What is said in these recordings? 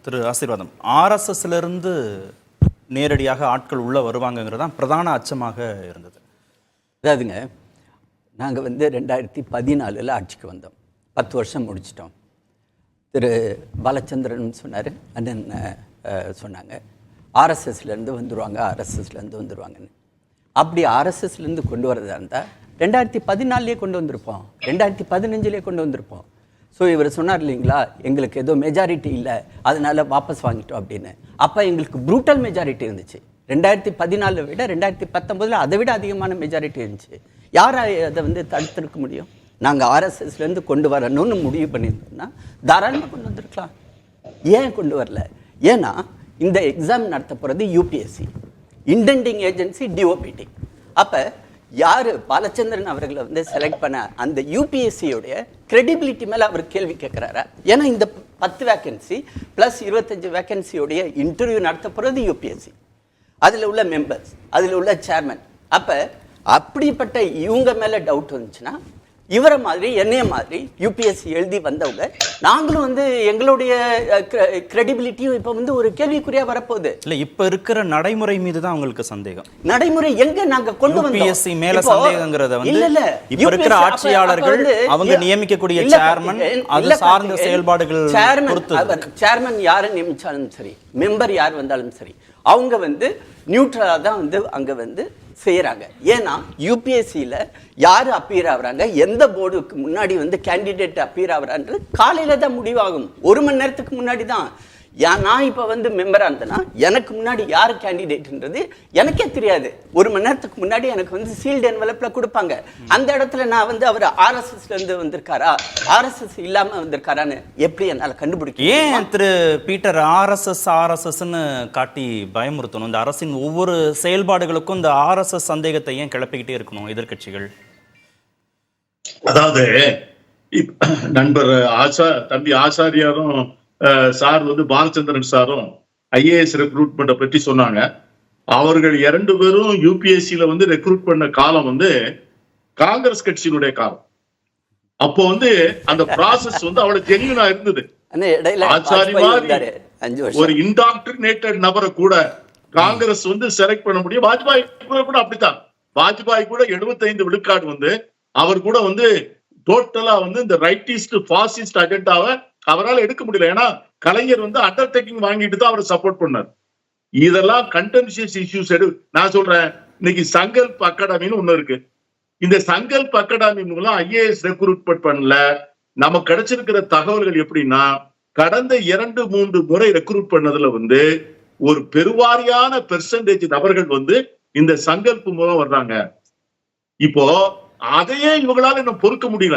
திரு ஆசீர்வாதம், ஆர்எஸ்எஸ்ல இருந்து நேரடியாக ஆட்கள் உள்ள வருவாங்கங்கிறது தான் பிரதான அச்சமாக இருந்தது. அதாவதுங்க, நாங்கள் 2014 ஆட்சிக்கு வந்தோம். 10 வருஷம் முடிச்சிட்டோம். திரு பாலச்சந்திரன் சொன்னார், அண்ணன் சொன்னாங்க ஆர்எஸ்எஸ்லேருந்து வந்துடுவாங்க, ஆர்எஸ்எஸ்லேருந்து வந்துடுவாங்கன்னு. அப்படி ஆர்எஸ்எஸ்லேருந்து கொண்டு வரதா இருந்தால் 2014 கொண்டு வந்திருப்போம், 2015 கொண்டு வந்திருப்போம். ஸோ இவர் சொன்னார் இல்லைங்களா, எங்களுக்கு ஏதோ மெஜாரிட்டி இல்லை அதனால் வாபஸ் வாங்கிட்டோம் அப்படின்னு. அப்போ எங்களுக்கு ப்ரூட்டல் மெஜாரிட்டி இருந்துச்சு. 2014 விட 2019 அதை விட அதிகமான மெஜாரிட்டி இருந்துச்சு. யார் அதை தடுத்திருக்க முடியும்? நாங்கள் ஆர்எஸ்எஸ்லேருந்து கொண்டு வரணும்னு முடிவு பண்ணியிருந்தோம்னா தாராளமாக கொண்டு வந்திருக்கலாம். ஏன் கொண்டு வரல? ஏன்னா இந்த எக்ஸாம் நடத்த போகிறது யூபிஎஸ்சி, இன்டெண்டிங் ஏஜென்சி டிஓபிடி. அப்போ யார் பாலச்சந்திரன் அவர்களை செலக்ட் பண்ண அந்த யூபிஎஸ்சியோடைய கிரெடிபிலிட்டி மேலே அவர் கேள்வி கேட்குறாரா? ஏன்னா இந்த 10 வேக்கன்சி ப்ளஸ் 25 வேக்கன்சியோடைய இன்டர்வியூ நடத்த போகிறது யூபிஎஸ்சி. அதில் உள்ள மெம்பர்ஸ், அதில் உள்ள சேர்மன். அப்போ அப்படிப்பட்ட இவங்க மேலே டவுட் வந்துச்சுன்னா, இவரை மாதிரி என்னைய மாதிரி யூபிஎஸ்சி எழுதி வந்தவங்க நாங்களும் எங்களுடைய கிரெடிபிலிட்டியும் இப்போ ஒரு கேள்விக்குறியா வரப்போகுது. இல்லை, இப்போ இருக்கிற நடைமுறை மீது தான் உங்களுக்கு சந்தேகம். நடைமுறை எங்க நாங்க கொண்டு வந்தோம்? யூபிஎஸ்சி மேல சந்தேகங்கிறத இல்ல இப்போ இருக்கிற ஆட்சியாளர்கள் அவங்க நியமிக்கக்கூடிய சேர்மன், அது சார்ந்த செயல்பாடுகள் சேர்மன் யாரை நியமிச்சாலும் சரி, மெம்பர் யார் வந்தாலும் சரி, அவங்க நியூட்ரலா தான் அங்க செய்யறாங்க. ஏன்னா யூபிஎஸ்சியில் யார் அப்பீர் ஆகுறாங்க, எந்த போர்டுக்கு முன்னாடி கேண்டிடேட் அப்பீர் ஆகுறான்றது காலையில தான் முடிவாகும். 1 மணி நேரத்துக்கு முன்னாடி தான். நான் இப்போ மெம்பராக இருந்தேன்னா எனக்கு முன்னாடி யார் கேண்டிடேட்ன்றது எனக்கே தெரியாது. 1 மணி நேரத்துக்கு முன்னாடி எனக்கு சீல்டு என்வலப்பில் கொடுப்பாங்க. அந்த இடத்துல நான் அவர் ஆர்எஸ்எஸ்லேருந்து வந்திருக்காரா, ஆர்எஸ்எஸ் இல்லாமல் வந்திருக்காரான்னு எப்படி என்னால் கண்டுபிடிக்க? ஏன் திரு பீட்டர் ஆர்எஸ்எஸ்ன்னு காட்டி பயமுறுத்தணும்? இந்த அரசின் ஒவ்வொரு செயல்பாடுகளுக்கும் இந்த ஆர்எஸ்எஸ் சந்தேகத்தை ஏன் கிளப்பிக்கிட்டே இருக்கணும் எதிர்கட்சிகள்? அதாவது நண்பர் தம்பி ஆச்சாரியாரும் சார் பாலச்சந்திரன் சாரும் ஐஏஎஸ் ரெக்ரூட்மெண்ட்டை பற்றி சொன்னாங்க. அவர்கள் 2 பேரும் யூபிஎஸ்சியில ரெக்ரூட் பண்ண காலம் காங்கிரஸ் கட்சியினுடைய காலம். அப்போ அந்த ப்ராசஸ் அவ்வளவு ஜென்யூனா இருந்தது. ஆச்சாரி மாதிரி ஒரு இன்டாக்ட்ரினேட்டட் நபரை கூட காங்கிரஸ் செலக்ட் பண்ண முடியும். வாஜ்பாய் கூட அப்படித்தான். வாஜ்பாய் கூட 75 விழுக்காடு அவர் கூட டோட்டலா இந்த ரைட்டிஸ்ட் பாசிஸ்ட் அஜெண்டாவை அவரால் எடுக்க முடியல. ஏன்னா கலைஞர் அண்டர்டேக்கிங் வாங்கிட்டு தான் அவரை சப்போர்ட் பண்ணார். இதெல்லாம் கண்டென்ஷியஸ் இஷ்யூஸ் நான் சொல்றேன். இன்னைக்கு சங்கல்ப் அகாடமின்னு ஒண்ணு இருக்கு. இந்த சங்கல்ப் அகாடமி மூலம் ஐஏஎஸ் ரெக்ரூட்மெண்ட் பண்ணல. நமக்கு கிடைச்சிருக்கிற தகவல்கள் எப்படின்னா, கடந்த 2-3 முறை ரெக்ரூட் பண்ணதுல ஒரு பெருவாரியான பெர்சன்டேஜ் நபர்கள் இந்த சங்கல்ப் மூலம் வர்றாங்க. இப்போ அதையே இவங்களால இன்னும் பொறுக்க முடியல.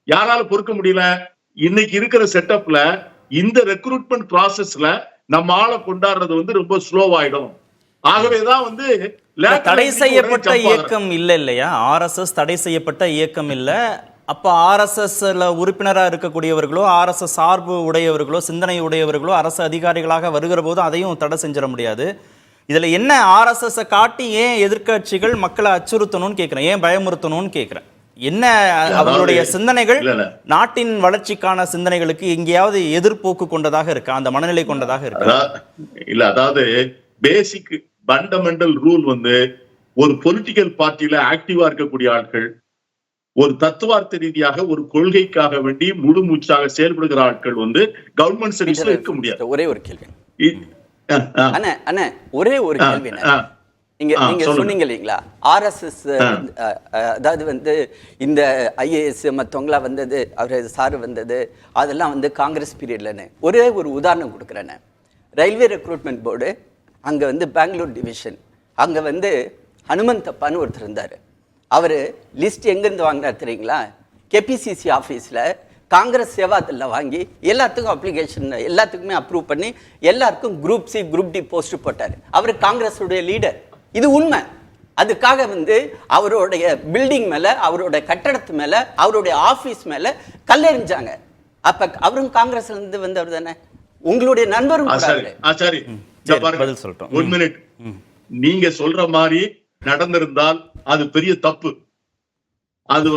யாரால பொறுக்க முடியல? இன்னைக்கு இருக்கிற செட்டப்ல இந்த ரெக்ரூட்மெண்ட் ப்ராசஸ்ல நம்ம ஆளை கொண்டாடுறது ரொம்ப ஸ்லோவாயிடும். ஆகவேதான் தடை செய்யப்பட்ட இயக்கம் இல்லையா? ஆர்எஸ்எஸ் தடை செய்யப்பட்ட இயக்கம் இல்ல. அப்ப ஆர்எஸ்எஸ்ல உறுப்பினராக இருக்கக்கூடியவர்களோ, ஆர்எஸ்எஸ் சார்பு உடையவர்களோ, சிந்தனை உடையவர்களோ அரசு அதிகாரிகளாக வருகிற போது அதையும் தடை செஞ்சிட முடியாது. இதுல என்ன ஆர்எஸ்எஸ் காட்டி ஏன் எதிர்கட்சிகள் மக்களை அச்சுறுத்தணும்னு கேட்கிறேன், ஏன் பயமுறுத்தணும்னு கேட்கிறேன். என்ன அவங்களுடைய சிந்தனைகள் நாட்டின் வளர்ச்சிக்கான சிந்தனைகளுக்கு எங்கேயாவது எதிர்போக்கு கொண்டதாக இருக்கா, அந்த மனநிலை கொண்டதாக இருக்கா? இல்ல, அதாவது பேசிக் ஃபண்டமெண்டல் ரூல் ஒரு பொலிட்டிக்கல் பார்ட்டியில ஆக்டிவா இருக்கக்கூடிய ஆட்கள், ஒரு தத்துவார்த்த ரீதியாக ஒரு கொள்கைக்காக வேண்டி முழு மூச்சாக செயல்படுகிற ஆட்கள் கவர்மெண்ட் சர்வீஸ்ல இருக்க முடியாது. ஒரே ஒரு கேள்வி ஒரே ஒரு கேள்வி. நீங்க சொன்னீங்க இல்லைங்களா, ஆர்எஸ்எஸ் அதாவது இந்த ஐஏஎஸ் மற்றவங்களா வந்தது, அவர் சாரு வந்தது, அதெல்லாம் காங்கிரஸ் பீரியட்லன்னு. ஒரே ஒரு உதாரணம் கொடுக்குறேன்னு. ரயில்வே ரெக்ரூட்மெண்ட் போர்டு அங்கே பெங்களூர் டிவிஷன், அங்கே ஹனுமந்தப்பான்னு ஒருத்தர் இருந்தார். அவர் லிஸ்ட் எங்கேருந்து வாங்கினார் தெரியுங்களா? கேபிசிசி ஆஃபீஸில் காங்கிரஸ் சேவாத்தில் வாங்கி எல்லாத்துக்கும் அப்ளிகேஷன் எல்லாத்துக்குமே அப்ரூவ் பண்ணி எல்லாருக்கும் group C group D post போட்டார். அவர் காங்கிரஸுடைய லீடர். இது உண்மை. அதுக்காக அவருடைய பில்டிங் மேல, அவருடைய கட்டடத்து மேல, அவருடைய ஆபீஸ் மேல கல்லெறிஞ்சாங்க. அப்ப அவரும் காங்கிரஸ்ல இருந்து வந்தவர் தானே, உங்களுடைய நண்பரும். ஒரு மினிட், நீங்க சொல்ற மாதிரி நடந்திருந்தால் அது பெரிய தப்பு. அது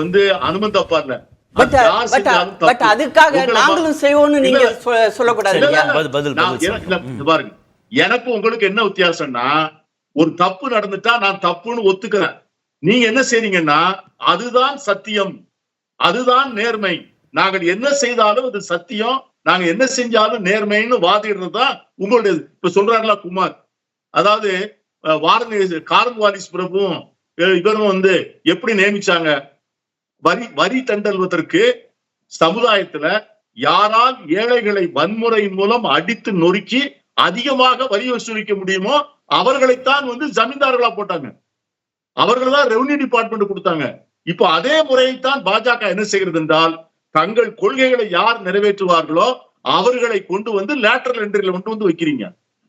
அனுமந்தப்பா இல்ல, பட் அதுக்காக நாங்களும் செய்வோம்னு நீங்க சொல்லக்கூடாது. பாருங்க, எனக்கு உங்களுக்கு என்ன வித்தியாசம்னா, ஒரு தப்பு நடந்துட்டா நான் தப்புன்னு ஒத்துக்கிறேன். நீங்க என்ன செய்றீங்கன்னா, அதுதான் சத்தியம், அதுதான் நேர்மை, நாங்கள் என்ன செய்தாலும் அது சத்தியம், நாங்க என்ன செஞ்சாலும் நேர்மைன்னு வாதிடுறதுதான் உங்களுடைய. இப்ப சொல்றாங்களா குமார், அதாவது கார்ன்வாலிஸ் பிரபுவும் இவரும் வந்து எப்படி நியமிச்சாங்க, வரி தண்டல்வதற்கு சமுதாயத்துல யாரால் ஏழைகளை வன்முறையின் மூலம் அடித்து நொறுக்கி அதிகமாக வரி வசூலிக்க முடியுமோ அவர்களைத்தான் வந்து ஜமீன்தார்களா போட்டாங்க, அவர்கள் தான் ரெவன்யூ டிபார்ட்மெண்ட் கொடுத்தாங்க. இப்போ அதே முறையைத்தான் பாஜக என்ன செய்கிறது என்றால், தங்கள் கொள்கைகளை யார் நிறைவேற்றுவார்களோ அவர்களை கொண்டு வந்து லேட்டரல் என்ட்ரியில கொண்டு வந்து வைக்கிறீங்க.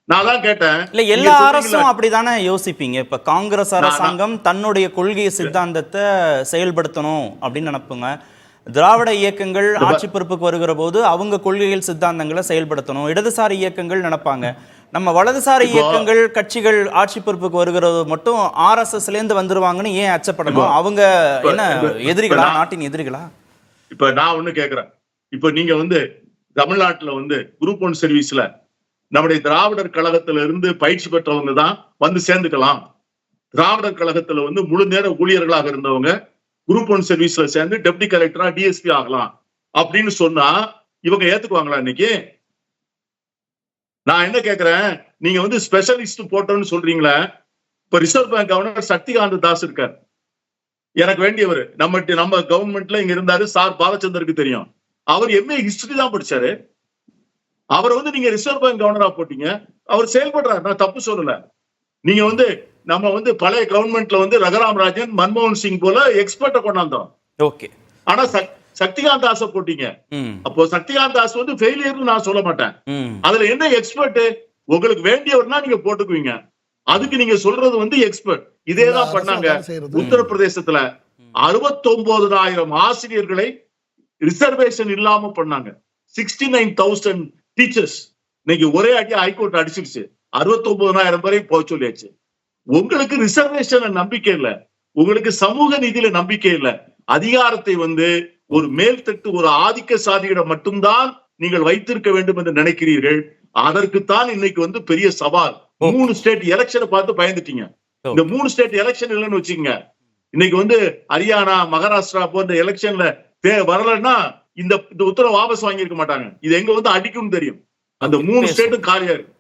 நான் தான் கேட்டேன், இல்ல எல்லா அரசும் அப்படித்தானே யோசிப்பீங்க. இப்ப காங்கிரஸ் அரசாங்கம் தன்னுடைய கொள்கை சித்தாந்தத்தை செயல்படுத்தணும் அப்படின்னு நினைப்புங்க. திராவிட இயக்கங்கள் ஆட்சி பொறுப்புக்கு வருகிற போது அவங்க கொள்கைகள் சித்தாந்தங்களை செயல்படுத்தணும். இடதுசாரி இயக்கங்கள் நினைப்பாங்க. நம்ம வலதுசாரி இயக்கங்கள் கட்சிகள் ஆட்சி பொறுப்புக்கு வருகிறது மட்டும் RSSலேருந்து வந்துருவாங்கன்னு ஏன் அச்சப்படணும்? அவங்க என்ன எதிரிகளா, நாட்டின் எதிரிகளா? இப்ப நான் ஒண்ணு கேக்குறேன், இப்ப நீங்க வந்து தமிழ்நாட்டுல வந்து குரூப் 1 சர்வீஸ்ல நம்முடைய திராவிடர் கழகத்துல இருந்து பயிற்சி பெற்றவங்க தான் வந்து சேர்ந்துக்கலாம். திராவிடர் கழகத்துல வந்து முழு நேர ஊழியர்களாக இருந்தவங்க குரூப் 1 சர்வீஸ்ல சேர்ந்து டெப்டி கலெக்டரா DSP ஆகலாம் அப்படின்னு சொன்னா இவங்க ஏத்துக்குவாங்களா? இன்னைக்கு நான் என்ன கேக்குறேன், நீங்க வந்து ஸ்பெஷலிஸ்ட் போட்டோன்னு சொல்றீங்களே, இப்ப reserve bank governor Shaktikanta Das இருக்கார், எனக்கு வேண்டியவர், நம்ம கவர்மெண்ட்ல இங்க இருந்தாரு, சார் பாலச்சந்தருக்கு தெரியும், அவர் MA ஹிஸ்டரி தான் படிச்சாரு, அவரை வந்து நீங்க ரிசர்வ் பேங்க் கவர்னரா போட்டீங்க, அவர் செயல்படுறாரு, நான் தப்பு சொல்லல. நீங்க வந்து நம்ம வந்து பழைய கவர்மெண்ட்ல வந்து ரகுராம் ராஜன், மன்மோகன் சிங் போல எக்ஸ்பர்ட்டை கொண்டாந்தோம். ஓகே, ஆனா சக்திகாந்த் தாஸ போட்டீங்க. அப்போ சக்திகாந்த் தாஸ் வந்து ஃபெயிலியர்னு நான் சொல்ல மாட்டேன். அதுல என்ன எக்ஸ்பர்ட்? உங்களுக்கு வேண்டியவர்னா நீங்க போட்டுக்குவீங்க, அதுக்கு நீங்க சொல்றது வந்து எக்ஸ்பர்ட். இதேதான் பண்ணாங்க உத்தரப்பிரதேசத்துல. 69,000 ஆசிரியர்களை ரிசர்வேஷன் இல்லாம பண்ணாங்க. 69,000 டீச்சர்ஸ் இன்னைக்கு ஒரே அடி ஹைகோர்ட் அடிச்சிருச்சு, 69,000 பேரை போக சொல்லியாச்சு. உங்களுக்கு ரிசர்வேஷன் நம்பிக்கை இல்ல, உங்களுக்கு சமூக நீதியில நம்பிக்கை இல்ல, அதிகாரத்தை வந்து ஒரு மேல்தட்டு ஒரு ஆதிக்க சாதியிடம் மட்டும்தான் நீங்கள் வைத்திருக்க வேண்டும் என்று நினைக்கிறீர்கள். அதற்குத்தான் இன்னைக்கு வந்து பெரிய சவால். 3 ஸ்டேட் எலெக்ஷனை பார்த்து பயந்துட்டீங்க. இந்த 3 ஸ்டேட் எலெக்ஷன் இல்லைன்னு வச்சுக்கோங்க, இன்னைக்கு வந்து ஹரியானா, மகாராஷ்டிரா போன்ற எலெக்ஷன்ல வரலன்னா இந்த உத்தரவு வாபஸ் வாங்கியிருக்க மாட்டாங்க. இது எங்க வந்து அடிக்கும்னு தெரியும். அந்த 3 ஸ்டேட்டும் காலியா இருக்கு.